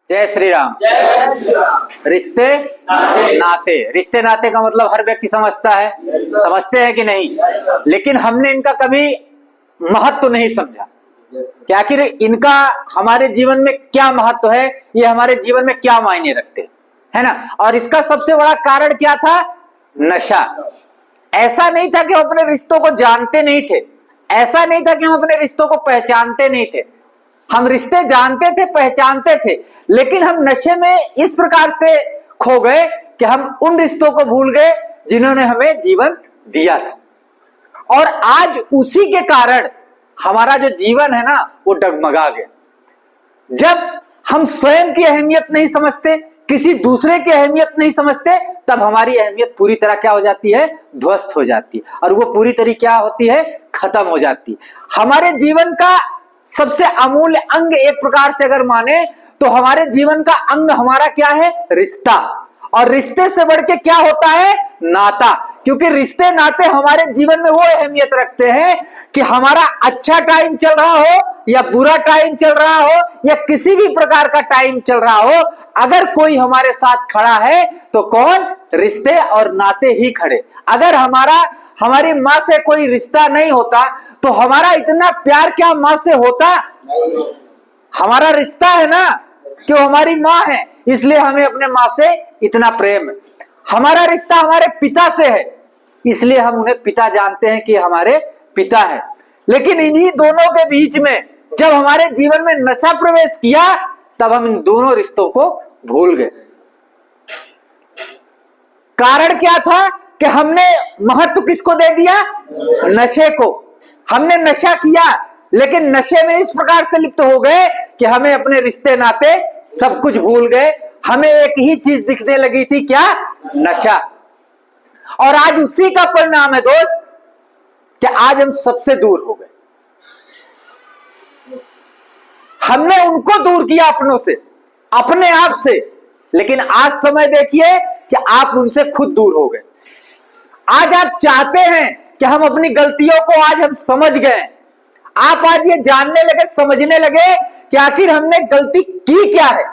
जय श्री राम। रिश्ते नाते, रिश्ते नाते का मतलब हर व्यक्ति समझता है, समझते हैं कि नहीं? लेकिन हमने इनका कभी महत्व तो नहीं समझा कि आखिर इनका हमारे जीवन में क्या महत्व है, ये हमारे जीवन में क्या मायने रखते है ना। और इसका सबसे बड़ा कारण क्या था? नशा। ऐसा नहीं था कि हम अपने रिश्तों को जानते नहीं थे, ऐसा नहीं था कि हम अपने रिश्तों को पहचानते नहीं थे। हम रिश्ते जानते थे, पहचानते थे, लेकिन हम नशे में इस प्रकार से खो गए कि हम उन रिश्तों को भूल गए जिन्होंने हमें जीवन दिया था। और आज उसी के कारण हमारा जो जीवन है ना वो डगमगा गया। जब हम स्वयं की अहमियत नहीं समझते, किसी दूसरे की अहमियत नहीं समझते, तब हमारी अहमियत पूरी तरह क्या हो जाती है? ध्वस्त हो जाती है। और वो पूरी तरह क्या होती है? खत्म हो जाती है। हमारे जीवन का सबसे अमूल्य अंग एक प्रकार से अगर माने तो हमारे जीवन का अंग हमारा क्या है? रिश्ता। और रिश्ते से बढ़ के क्या होता है? नाता। क्योंकि रिश्ते नाते हमारे जीवन में वो अहमियत रखते हैं कि हमारा अच्छा टाइम चल रहा हो या बुरा टाइम चल रहा हो या किसी भी प्रकार का टाइम चल रहा हो, अगर कोई हमारे साथ खड़ा है तो कौन? रिश्ते और नाते ही खड़े। अगर हमारी माँ से कोई रिश्ता नहीं होता तो हमारा इतना प्यार क्या माँ से होता? हमारा रिश्ता है ना कि वो हमारी माँ है, इसलिए हमें अपने माँ से इतना प्रेम है। हमारा रिश्ता हमारे पिता से है, इसलिए हम उन्हें पिता जानते हैं कि हमारे पिता है। लेकिन इन्हीं दोनों के बीच में जब हमारे जीवन में नशा प्रवेश किया, तब हम इन दोनों रिश्तों को भूल गए। कारण क्या था कि हमने महत्व किसको दे दिया? नशे को। हमने नशा किया, लेकिन नशे में इस प्रकार से लिप्त हो गए कि हमें अपने रिश्ते नाते सब कुछ भूल गए। हमें एक ही चीज दिखने लगी थी, क्या? नशा। और आज उसी का परिणाम है दोस्त कि आज हम सबसे दूर हो गए। हमने उनको दूर किया अपनों से, अपने आप से, लेकिन आज समय देखिए कि आप उनसे खुद दूर हो गए। आज आप चाहते हैं कि हम अपनी गलतियों को आज हम समझ गए। आप आज ये जानने लगे, समझने लगे कि आखिर हमने गलती की क्या है।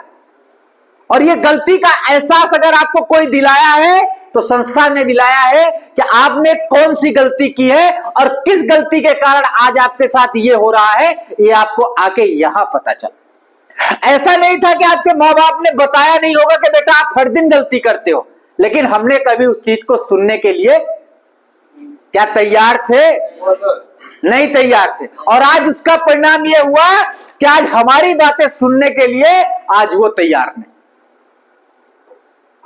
और ये गलती का एहसास अगर आपको कोई दिलाया है तो संसार ने दिलाया है कि आपने कौन सी गलती की है और किस गलती के कारण आज आपके साथ ये हो रहा है, ये आपको आके यहां पता चला। ऐसा नहीं था कि आपके माँ बाप ने बताया नहीं होगा कि बेटा आप हर दिन गलती करते हो, लेकिन हमने कभी उस चीज को सुनने के लिए क्या तैयार थे? नहीं तैयार थे। और आज उसका परिणाम यह हुआ कि आज हमारी बातें सुनने के लिए आज वो तैयार नहीं।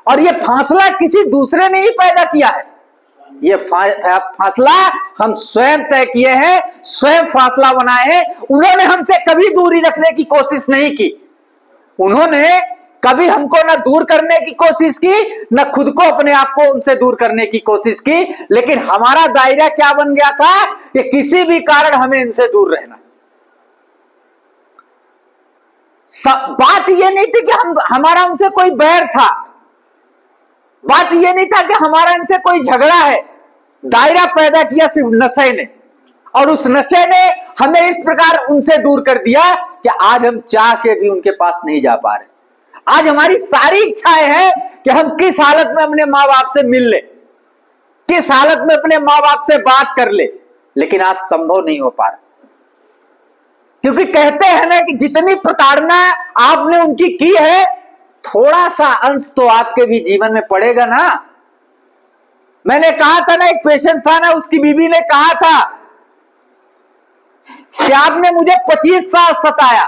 और ये फासला किसी दूसरे ने नहीं पैदा किया है, ये फासला हम स्वयं तय किए हैं, स्वयं फासला बनाए हैं। उन्होंने हमसे कभी दूरी रखने की कोशिश नहीं की, उन्होंने कभी हमको ना दूर करने की कोशिश की, ना खुद को अपने आप को उनसे दूर करने की कोशिश की। लेकिन हमारा दायरा क्या बन गया था कि किसी भी कारण हमें इनसे दूर रहना। बात यह नहीं थी कि हमारा उनसे कोई बैर था, बात यह नहीं था कि हमारा इनसे कोई झगड़ा है। दायरा पैदा किया सिर्फ नशे ने, और उस नशे ने हमें इस प्रकार उनसे दूर कर दिया कि आज हम चाह के भी उनके पास नहीं जा पा रहे। आज हमारी सारी इच्छाएं हैं कि हम किस हालत में अपने माँ बाप से मिल ले, किस हालत में अपने माँ बाप से बात कर ले, लेकिन आज संभव नहीं हो पा रहा। क्योंकि कहते हैं ना कि जितनी प्रताड़ना आपने उनकी की है, थोड़ा सा अंश तो आपके भी जीवन में पड़ेगा ना। मैंने कहा था ना, एक पेशेंट था ना, उसकी बीवी ने कहा था कि आपने मुझे 25 साल सताया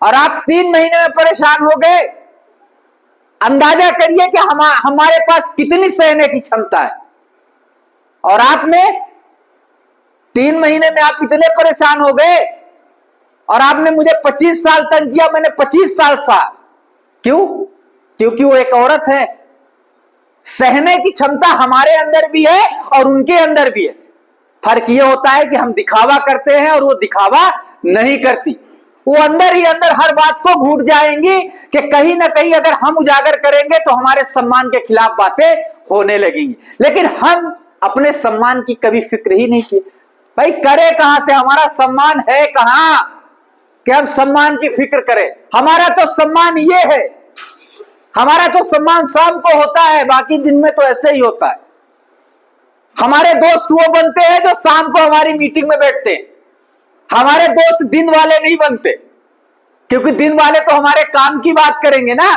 और आप 3 महीने में परेशान हो गए। अंदाजा करिए कि हमारे पास कितनी सहने की क्षमता है, और आपने 3 महीने में आप इतने परेशान हो गए और आपने मुझे 25 साल तक दिया, मैंने 25 साल सहा। क्यों? क्योंकि वो एक औरत है। सहने की क्षमता हमारे अंदर भी है और उनके अंदर भी है। फर्क ये होता है कि हम दिखावा करते हैं और वो दिखावा नहीं करती। वो अंदर ही अंदर हर बात को घूट जाएंगी कि कहीं ना कहीं अगर हम उजागर करेंगे तो हमारे सम्मान के खिलाफ बातें होने लगेंगी। लेकिन हम अपने सम्मान की कभी फिक्र ही नहीं की। भाई करे कहां से? हमारा सम्मान है कहां? कि हम सम्मान की फिक्र करें। हमारा तो सम्मान ये है, हमारा तो सम्मान शाम को होता है, बाकी दिन में तो ऐसे ही होता है। हमारे दोस्त वो बनते हैं जो शाम को हमारी मीटिंग में बैठते हैं। हमारे दोस्त दिन वाले नहीं बनते, क्योंकि दिन वाले तो हमारे काम की बात करेंगे ना,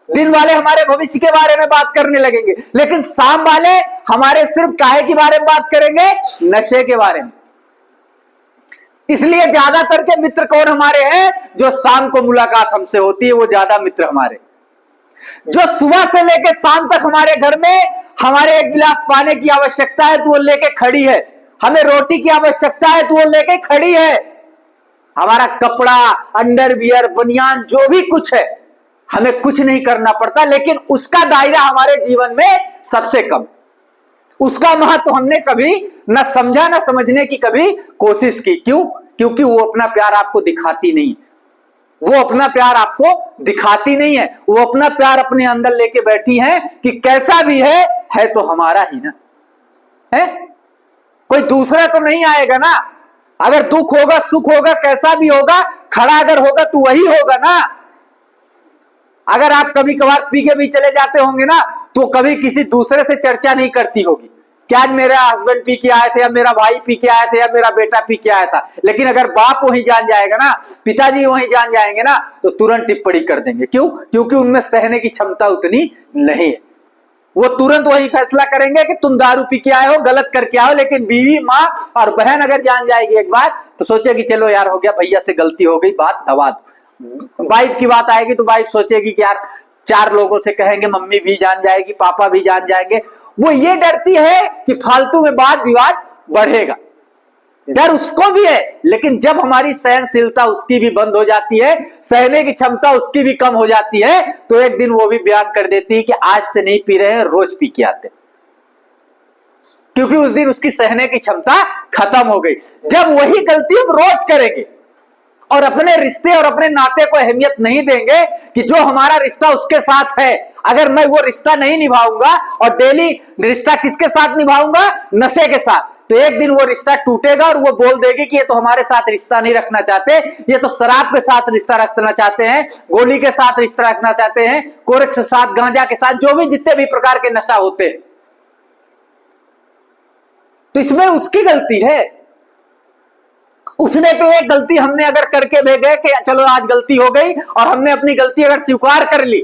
दिन वाले हमारे भविष्य के बारे में बात करने लगेंगे, लेकिन शाम वाले हमारे सिर्फ काहे के बारे में बात करेंगे, नशे के बारे में। इसलिए ज्यादातर के मित्र कौन हमारे हैं, जो शाम को मुलाकात हमसे होती है, वो ज्यादा मित्र हमारे। जो सुबह से लेकर शाम तक हमारे घर में हमारे एक गिलास पानी की आवश्यकता है तो वो लेके खड़ी है, हमें रोटी की आवश्यकता है तो वो लेके खड़ी है, हमारा कपड़ा, अंडरवियर, बनियान, जो भी कुछ है, हमें कुछ नहीं करना पड़ता, लेकिन उसका दायरा हमारे जीवन में सबसे कम। उसका महत्व हमने कभी न समझा, न समझने की कभी कोशिश की। क्यों? क्योंकि वो अपना प्यार आपको दिखाती नहीं, वो अपना प्यार आपको दिखाती नहीं है, वो अपना प्यार अपने अंदर लेके बैठी है कि कैसा भी है तो हमारा ही ना है, कोई दूसरा तो नहीं आएगा ना। अगर दुख होगा, सुख होगा, कैसा भी होगा, खड़ा अगर होगा तो वही होगा ना। अगर आप कभी कभार पी के भी चले जाते होंगे ना, तो कभी किसी दूसरे से चर्चा नहीं करती होगी कि आज मेरा हस्बैंड पी के आए थे, या मेरा भाई पी के आए थे, या मेरा बेटा पी के आया था। लेकिन अगर बाप वहीं जान जाएगा ना, पिताजी वहीं जान जाएंगे ना, तो तुरंत टिप्पणी कर देंगे। क्यों? क्योंकि उनमें सहने की क्षमता उतनी नहीं है। वो तुरंत वही फैसला करेंगे कि तुम दारू पी के आए हो, गलत करके आओ। लेकिन बीवी, माँ और बहन अगर जान जाएगी एक बात, तो सोचेगी चलो यार हो गया, भैया से गलती हो गई, बात दबा दो। वाइफ की बात आएगी तो वाइफ सोचेगी कि यार 4 लोगों से कहेंगे, मम्मी भी जान जाएगी, पापा भी जान जाएंगे। वो ये डरती है कि फालतू में वाद विवाद बढ़ेगा, डर उसको भी है। लेकिन जब हमारी सहनशीलता उसकी भी बंद हो जाती है, सहने की क्षमता उसकी भी कम हो जाती है, तो एक दिन वो भी बयान कर देती है कि आज से नहीं पी रहे हैं, रोज पी के आते। क्योंकि उस दिन उसकी सहने की क्षमता खत्म हो गई। जब वही गलती हम रोज करेंगे और अपने रिश्ते और अपने नाते को अहमियत नहीं देंगे कि जो हमारा रिश्ता उसके साथ है, अगर मैं वो रिश्ता नहीं निभाऊंगा और डेली रिश्ता किसके साथ निभाऊंगा, नशे के साथ, तो एक दिन वो रिश्ता टूटेगा और वो बोल देगी कि ये तो हमारे साथ रिश्ता नहीं रखना चाहते, ये तो शराब के साथ रिश्ता रखना चाहते हैं, गोली के साथ रिश्ता रखना चाहते हैं, कोरेक्स के साथ, गांजा के साथ, जो भी जितने भी प्रकार के नशा होते हैं। तो इसमें उसकी गलती है। उसने तो एक गलती हमने अगर करके भेजे कि चलो आज गलती हो गई, और हमने अपनी गलती अगर स्वीकार कर ली,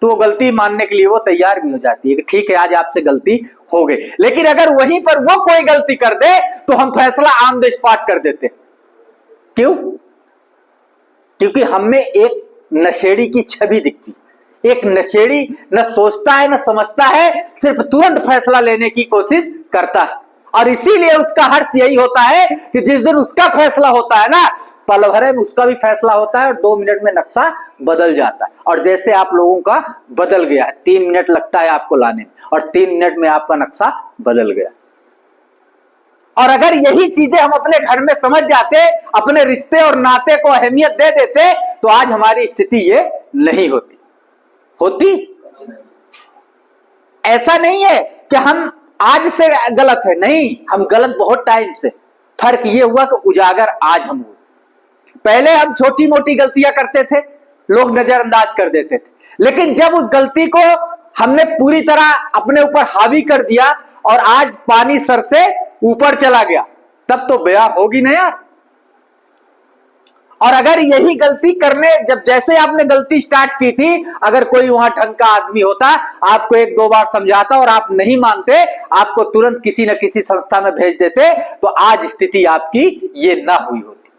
तो वो गलती मानने के लिए वो तैयार भी हो जाती है कि ठीक है आज आपसे गलती हो गई। लेकिन अगर वहीं पर वो कोई गलती कर दे तो हम फैसला ऑन द स्पॉट कर देते। क्यों? क्योंकि हमें एक नशेड़ी की छवि दिखती। एक नशेड़ी न सोचता है न समझता है, सिर्फ तुरंत फैसला लेने की कोशिश करता है। और इसीलिए उसका हर्ष यही होता है कि जिस दिन उसका फैसला होता है ना, पल भर में उसका भी फैसला होता है और 2 मिनट में नक्शा बदल जाता है। और जैसे आप लोगों का बदल गया है, 3 मिनट लगता है आपको लाने में, और 3 मिनट में आपका नक्शा बदल गया। और अगर यही चीजें हम अपने घर में समझ जाते, अपने रिश्ते और नाते को अहमियत दे देते, तो आज हमारी स्थिति ये नहीं होती। ऐसा नहीं है कि हम आज से गलत है, नहीं, हम गलत बहुत टाइम से। फर्क ये हुआ कि उजागर आज हम हुए। पहले हम छोटी मोटी गलतियां करते थे, लोग नजरअंदाज कर देते थे, लेकिन जब उस गलती को हमने पूरी तरह अपने ऊपर हावी कर दिया और आज पानी सर से ऊपर चला गया, तब तो बयां होगी ना यार। और अगर यही गलती करने, जब जैसे आपने गलती स्टार्ट की थी, अगर कोई वहां ढंग का आदमी होता, आपको 1-2 बार समझाता और आप नहीं मानते, आपको तुरंत किसी न किसी संस्था में भेज देते, तो आज स्थिति आपकी ये ना हुई होती।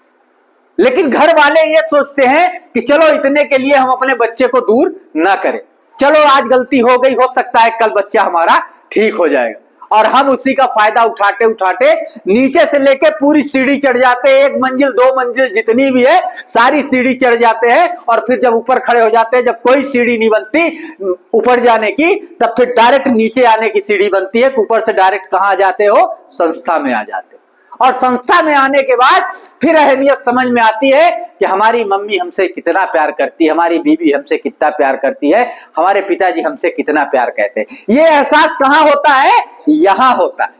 लेकिन घर वाले ये सोचते हैं कि चलो इतने के लिए हम अपने बच्चे को दूर ना करें, चलो आज गलती हो गई, हो सकता है कल बच्चा हमारा ठीक हो जाएगा। और हम उसी का फायदा उठाते उठाते नीचे से लेके पूरी सीढ़ी चढ़ जाते हैं। 1 मंजिल 2 मंजिल जितनी भी है सारी सीढ़ी चढ़ जाते हैं, और फिर जब ऊपर खड़े हो जाते हैं, जब कोई सीढ़ी नहीं बनती ऊपर जाने की, तब फिर डायरेक्ट नीचे आने की सीढ़ी बनती है। ऊपर से डायरेक्ट कहां आ जाते हो? संस्था में आ जाते हो। और संस्था में आने के बाद फिर अहमियत समझ में आती है कि हमारी मम्मी हमसे कितना प्यार करती है, हमारी बीवी हमसे कितना प्यार करती है, हमारे पिताजी हमसे कितना प्यार कहते हैं। ये एहसास कहां होता है? यहां होता है।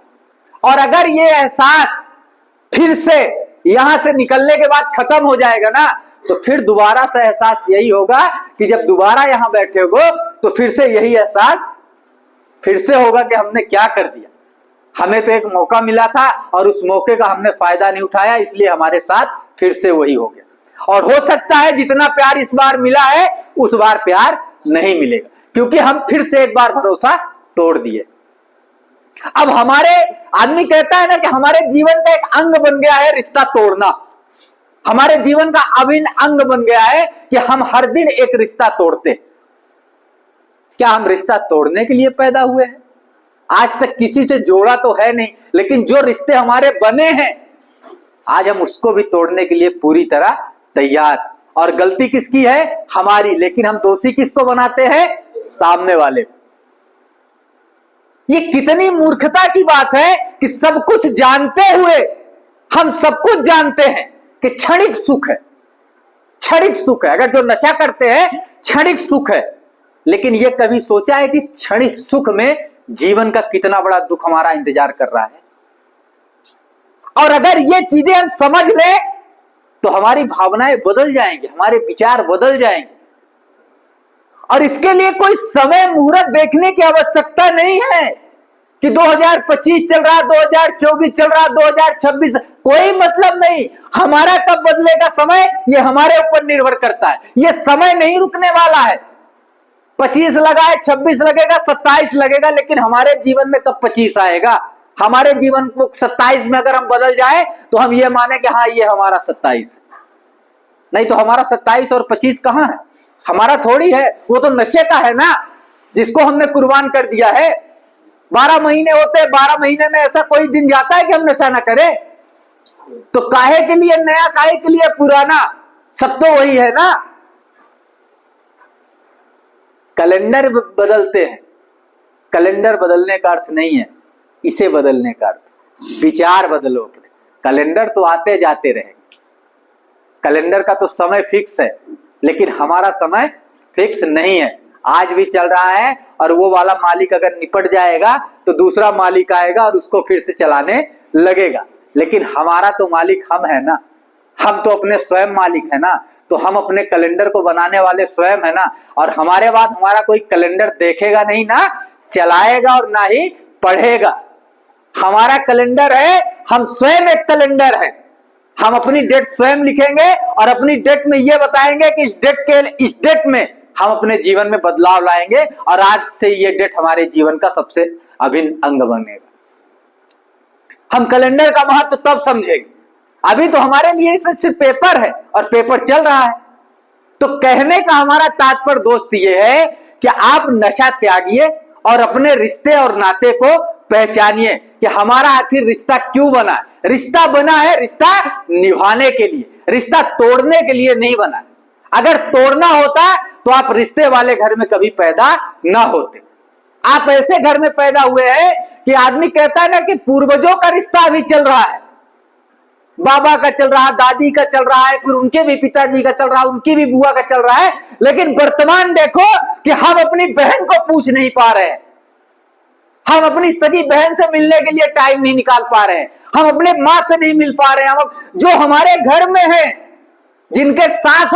और अगर ये एहसास फिर से यहां से निकलने के बाद खत्म हो जाएगा ना, तो फिर दोबारा से एहसास यही होगा कि जब दोबारा यहां बैठे हो तो फिर से यही एहसास फिर से होगा कि हमने क्या कर दिया। हमें तो एक मौका मिला था और उस मौके का हमने फायदा नहीं उठाया, इसलिए हमारे साथ फिर से वही हो गया। और हो सकता है जितना प्यार इस बार मिला है उस बार प्यार नहीं मिलेगा, क्योंकि हम फिर से एक बार भरोसा तोड़ दिए। अब हमारे आदमी कहता है ना कि हमारे जीवन का एक अंग बन गया है रिश्ता तोड़ना। हमारे जीवन का अभिन्न अंग बन गया है कि हम हर दिन एक रिश्ता तोड़ते। क्या हम रिश्ता तोड़ने के लिए पैदा हुए हैं? आज तक किसी से जोड़ा तो है नहीं, लेकिन जो रिश्ते हमारे बने हैं आज हम उसको भी तोड़ने के लिए पूरी तरह तैयार। और गलती किसकी है? हमारी। लेकिन हम दोषी किसको बनाते हैं? सामने वाले को। ये कितनी मूर्खता की बात है कि सब कुछ जानते हुए हम सब कुछ जानते हैं कि क्षणिक सुख है, क्षणिक सुख है। अगर जो नशा करते हैं क्षणिक सुख है, लेकिन ये कभी सोचा है कि क्षणिक सुख में जीवन का कितना बड़ा दुख हमारा इंतजार कर रहा है? और अगर ये चीजें हम समझ लें तो हमारी भावनाएं बदल जाएंगी, हमारे विचार बदल जाएंगे। और इसके लिए कोई समय मुहूर्त देखने की आवश्यकता नहीं है कि 2025 चल रहा, 2024 चल रहा, 2026, कोई मतलब नहीं। हमारा कब बदलेगा समय, ये हमारे ऊपर निर्भर करता है। ये समय नहीं रुकने वाला है। 25 लगा है, 26 लगेगा, 27 लगेगा, लेकिन हमारे जीवन में कब 25 आएगा? हमारे जीवन को 27 में अगर हम बदल जाए तो हम ये माने कि हाँ ये हमारा 27, नहीं तो हमारा 27 और 25 कहां है? हमारा थोड़ी है, वो तो नशे का है ना, जिसको हमने कुर्बान कर दिया है। 12 महीने होते हैं, 12 महीने में ऐसा कोई दिन जाता है कि हम नशा ना करें? तो काहे के लिए नया, काहे के लिए पुराना? सब तो वही है ना। कैलेंडर बदलते हैं, कैलेंडर बदलने का अर्थ नहीं है, इसे बदलने का अर्थ विचार बदलो अपने। कैलेंडर तो आते जाते रहेंगे, कैलेंडर का तो समय फिक्स है, लेकिन हमारा समय फिक्स नहीं है। आज भी चल रहा है और वो वाला मालिक अगर निपट जाएगा तो दूसरा मालिक आएगा और उसको फिर से चलाने लगेगा। लेकिन हमारा तो मालिक हम है ना, हम तो अपने स्वयं मालिक है ना, तो हम अपने कैलेंडर को बनाने वाले स्वयं है ना। और हमारे बाद हमारा कोई कैलेंडर देखेगा नहीं ना, चलाएगा और ना ही पढ़ेगा। हमारा कैलेंडर है, हम स्वयं एक कैलेंडर है। हम अपनी डेट स्वयं लिखेंगे और अपनी डेट में ये बताएंगे कि इस डेट में हम अपने जीवन में बदलाव लाएंगे और आज से ये डेट हमारे जीवन का सबसे अभिन्न अंग बनेगा। हम कैलेंडर का महत्व तब समझेंगे। अभी तो हमारे लिए सिर्फ पेपर है और पेपर चल रहा है। तो कहने का हमारा तात्पर्य दोस्त ये है कि आप नशा त्यागिए और अपने रिश्ते और नाते को पहचानिए कि हमारा आखिर रिश्ता क्यों बना है। रिश्ता बना है रिश्ता निभाने के लिए, रिश्ता तोड़ने के लिए नहीं बना है। अगर तोड़ना होता तो आप रिश्ते वाले घर में कभी पैदा ना होते। आप ऐसे घर में पैदा हुए हैं कि आदमी कहता है ना कि पूर्वजों का रिश्ता अभी चल रहा है, बाबा का चल रहा है, दादी का चल रहा है, फिर उनके भी पिताजी का चल रहा है, उनकी भी बुआ का चल रहा है। लेकिन वर्तमान देखो कि हम अपनी बहन को पूछ नहीं पा रहे हैं, हम अपनी सगी बहन से मिलने के लिए टाइम नहीं निकाल पा रहे हैं, हम अपने माँ से नहीं मिल पा रहे हैं। हम जो हमारे घर में है, जिनके साथ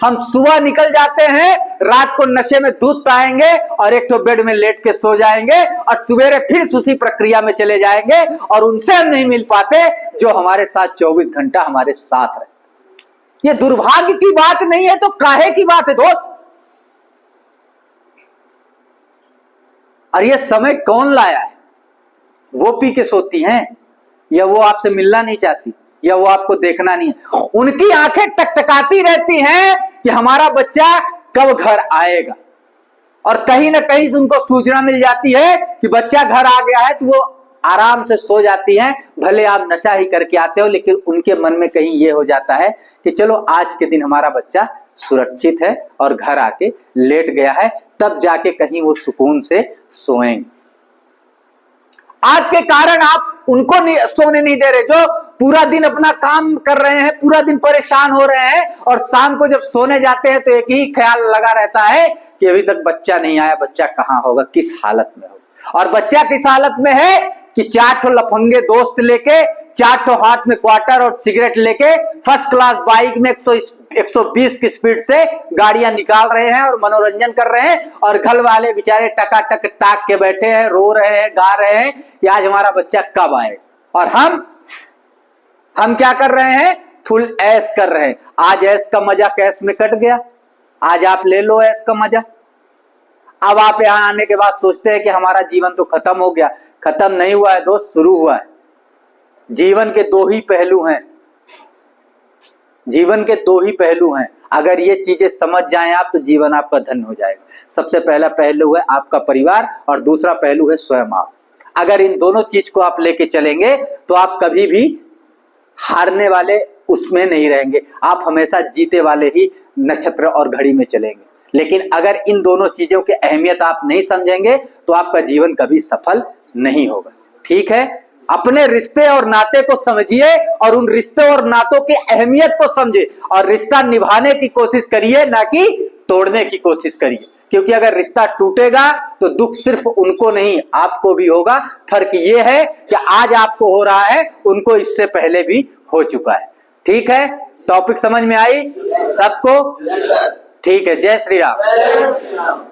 हम सुबह निकल जाते हैं, रात को नशे में दूध पाएंगे और एक तो बेड में लेट के सो जाएंगे और सवेरे फिर उसी प्रक्रिया में चले जाएंगे, और उनसे हम नहीं मिल पाते जो हमारे साथ 24 घंटा हमारे साथ रहे। ये दुर्भाग्य की बात नहीं है तो काहे की बात है दोस्त? और ये समय कौन लाया है? वो पी के सोती हैं, या वो आपसे मिलना नहीं चाहती, या वो आपको देखना नहीं है। उनकी आंखें टकटकाती रहती हैं कि हमारा बच्चा कब घर आएगा, और कहीं ना कहीं उनको सूचना मिल जाती है कि बच्चा घर आ गया है, तो वो आराम से सो जाती हैं। भले आप नशा ही करके आते हो, लेकिन उनके मन में कहीं ये हो जाता है कि चलो आज के दिन हमारा बच्चा सुरक्षित है और घर आके लेट गया है, तब जाके कहीं वो सुकून से सोएंगे। आपके कारण आप उनको सोने नहीं दे रहे, जो पूरा दिन अपना काम कर रहे हैं, पूरा दिन परेशान हो रहे हैं, और शाम को जब सोने जाते हैं तो एक ही ख्याल लगा रहता है कि अभी तक बच्चा नहीं आया, बच्चा कहाँ होगा, किस हालत में होगा। और बच्चा किस हालत में है कि 4 लफंगे दोस्त लेके 4 हाथ में क्वार्टर और सिगरेट लेके फर्स्ट क्लास बाइक में 120 की स्पीड से गाड़ियां निकाल रहे हैं और मनोरंजन कर रहे हैं, और घर वाले बेचारे टकाटक टाक के बैठे हैं, रो रहे हैं, गा रहे हैं कि आज हमारा बच्चा कब आए। और हम क्या कर रहे हैं? फुल ऐश कर रहे हैं। आज ऐश का मजा कैश में कट गया, आज आप ले लो ऐश का मजा। अब आप यहां आने के बाद सोचते हैं कि हमारा जीवन तो खत्म हो गया। खत्म नहीं हुआ है दोस्त, शुरू हुआ है। जीवन के 2 ही पहलू हैं, जीवन के 2 ही पहलू हैं। अगर ये चीजें समझ जाएं आप तो जीवन आपका धन्य हो जाएगा। सबसे पहला पहलू है आपका परिवार और दूसरा पहलू है स्वयं आप। अगर इन दोनों चीज को आप लेके चलेंगे तो आप कभी भी हारने वाले उसमें नहीं रहेंगे, आप हमेशा जीते वाले ही नक्षत्र और घड़ी में चलेंगे। लेकिन अगर इन दोनों चीजों की अहमियत आप नहीं समझेंगे तो आपका जीवन कभी सफल नहीं होगा। ठीक है, अपने रिश्ते और नाते को समझिए और उन रिश्ते और नातों की अहमियत को समझिए और रिश्ता निभाने की कोशिश करिए, ना कि तोड़ने की कोशिश करिए। क्योंकि अगर रिश्ता टूटेगा तो दुख सिर्फ उनको नहीं आपको भी होगा। फर्क ये है कि आज आपको हो रहा है, उनको इससे पहले भी हो चुका है। ठीक है, टॉपिक समझ में आई सबको? ठीक है, जय श्री राम।